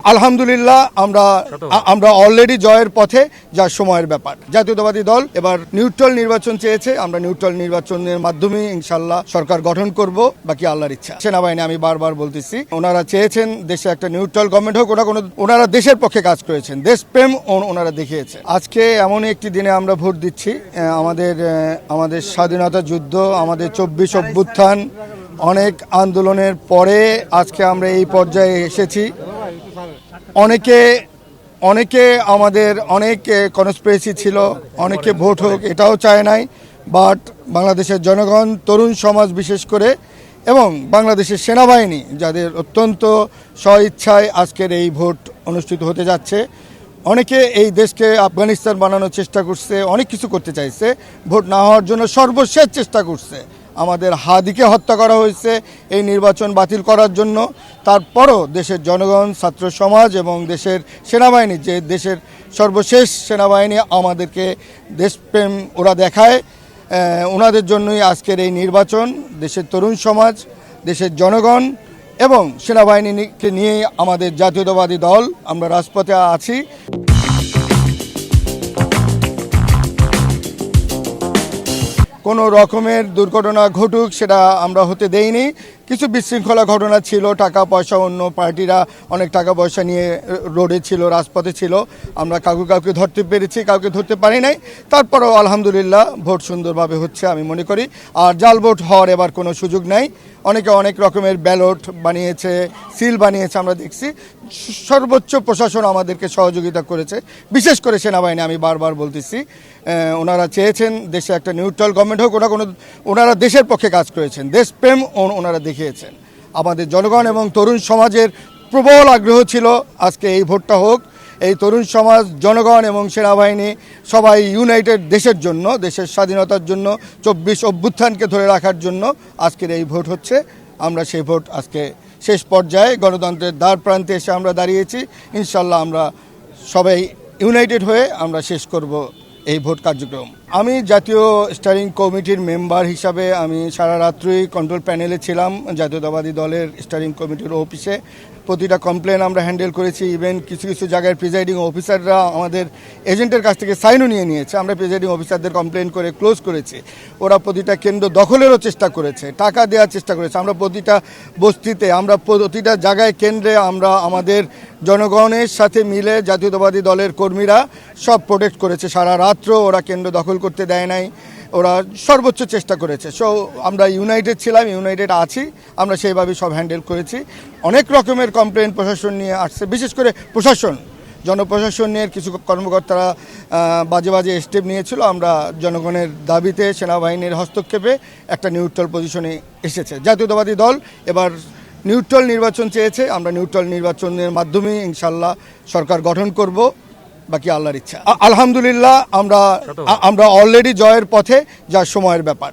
আলহামদুলিল্লাহ আমরা অলরেডি জয়ের পথে, যা সময়ের ব্যাপার। জাতীয়তাবাদী দল এবার নিউট্রাল নির্বাচন চেয়েছে, আমরা নিউট্রাল নির্বাচনের মাধ্যমে ইনশাল্লাহ সরকার গঠন করব, বাকি আল্লাহর ইচ্ছা। সেনাবাহিনী, আমি বারবার বলতেছি, ওনারা চেয়েছেন দেশে একটা নিউট্রাল গভর্নমেন্ট হোক, ওনারা দেশের পক্ষে কাজ করেছেন, দেশপ্রেম ওনারা দেখিয়েছে। আজকে এমন একটি দিনে আমরা ভোট দিচ্ছি, আমাদের স্বাধীনতা যুদ্ধ, আমাদের 24 অভ্যুত্থান, অনেক আন্দোলনের পরে আজকে আমরা এই পর্যায়ে এসেছি। অনেকে আমাদের অনেক কনস্পিরেসি ছিল, অনেকে ভোট হোক এটাও চায় নাই, বাট বাংলাদেশের জনগণ, তরুণ সমাজ বিশেষ করে, এবং বাংলাদেশের সেনাবাহিনী, যাদের অত্যন্ত স্বইচ্ছায় আজকের এই ভোট অনুষ্ঠিত হতে যাচ্ছে। অনেকে এই দেশকে আফগানিস্তান বানানোর চেষ্টা করছে, অনেক কিছু করতে চাইছে, ভোট না হওয়ার জন্য সর্বশেষ চেষ্টা করছে। আমাদের হাদিকে হত্যা করা হয়েছে এই নির্বাচন বাতিল করার জন্য। তারপরও দেশের জনগণ, ছাত্র সমাজ এবং দেশের সেনাবাহিনী, যে দেশের সর্বশেষ সেনাবাহিনী, আমাদেরকে দেশপ্রেম ওরা দেখায়। ওনাদের জন্যই আজকের এই নির্বাচন। দেশের তরুণ সমাজ, দেশের জনগণ এবং সেনাবাহিনীকে নিয়েই আমাদের জাতীয়তাবাদী দল, আমরা রাজপথে আছি। কোনো রকমের দুর্ঘটনা ঘটুক সেটা আমরা হতে দেইনি। কিছু বিশৃঙ্খলা ঘটনা ছিল, টাকা পয়সা, অন্য পার্টিরা অনেক টাকা পয়সা নিয়ে রোডে ছিল, রাজপথে ছিল। আমরা কাউকে ধরতে পেরেছি, কাউকে ধরতে পারি নাই। তারপরেও আলহামদুলিল্লাহ ভোট সুন্দরভাবে হচ্ছে আমি মনে করি। আর জাল ভোট হওয়ার এবার কোনো সুযোগ নাই। অনেকে অনেক রকমের ব্যালট বানিয়েছে, সিল বানিয়েছে, আমরা দেখছি। সর্বোচ্চ প্রশাসন আমাদেরকে সহযোগিতা করেছে, বিশেষ করে সেনাবাহিনী, আমি বারবার বলতেছি। ওনারা চেয়েছেন দেশে একটা নিউট্রাল গভর্নমেন্ট হোক, ওনারা দেশের পক্ষে কাজ করেছেন, দেশপ্রেম ওনারা দেখিয়েছেন। আমাদের জনগণ এবং তরুণ সমাজের প্রবল আগ্রহ ছিল আজকে এই ভোটটা হোক। এই তরুণ সমাজ, জনগণ এবং সেনাবাহিনী সবাই ইউনাইটেড দেশের জন্য, দেশের স্বাধীনতার জন্য, 24 অভ্যুত্থানকে ধরে রাখার জন্য আজকের এই ভোট হচ্ছে। আমরা সেই ভোট আজকে শেষ পর্যায়ে গণতন্ত্রের দ্বার প্রান্তে এসে আমরা দাঁড়িয়েছি। ইনশাল্লাহ আমরা সবাই ইউনাইটেড হয়ে আমরা শেষ করব এই ভোট কার্যক্রম। আমি জাতীয় স্টিয়ারিং কমিটির মেম্বার হিসাবে আমি সারা রাত্রি কন্ট্রোল প্যানেলে ছিলাম, জাতীয়তাবাদী দলের স্টিয়ারিং কমিটির অফিসে। প্রতিটা কমপ্লেন আমরা হ্যান্ডেল করেছি। ইভেন কিছু জায়গায় প্রিজাইডিং অফিসাররা আমাদের এজেন্টের কাছ থেকে সাইনও নিয়ে নিয়েছে। আমরা প্রিজাইডিং অফিসারদের কমপ্লেন করে ক্লোজ করেছি। ওরা প্রতিটা কেন্দ্র দখলেরও চেষ্টা করেছে, টাকা দেওয়ার চেষ্টা করেছে। আমরা প্রতিটা বস্তিতে, আমরা প্রতিটা জায়গায়, কেন্দ্রে আমরা আমাদের জনগণের সাথে মিলে জাতীয়তাবাদী দলের কর্মীরা সব প্রোটেক্ট করেছে। সারা রাত্র ওরা কেন্দ্র দখল করতে দেয় নাই, ওরা সর্বোচ্চ চেষ্টা করেছে। সো আমরা ইউনাইটেড ছিলাম, ইউনাইটেড আছি, আমরা সেইভাবে সব হ্যান্ডেল করেছি। অনেক রকমের কমপ্লেন প্রশাসন নিয়ে আসছে, বিশেষ করে প্রশাসন, জনপ্রশাসন নিয়ে কিছু কর্মকর্তারা বাজে স্টেপ নিয়েছিল। আমরা জনগণের দাবিতে, সেনাবাহিনীর হস্তক্ষেপে একটা নিউট্রাল পজিশনে এসেছে। জাতীয়তাবাদী দল এবার নিউট্রাল নির্বাচন চেয়েছে, আমরা নিউট্রাল নির্বাচনের মাধ্যমে ইনশাল্লাহ সরকার গঠন করব, বাকি আল্লাহর ইচ্ছা। আলহামদুলিল্লাহ আমরা অলরেডি জয়ের পথে, যা সময়ের ব্যাপার।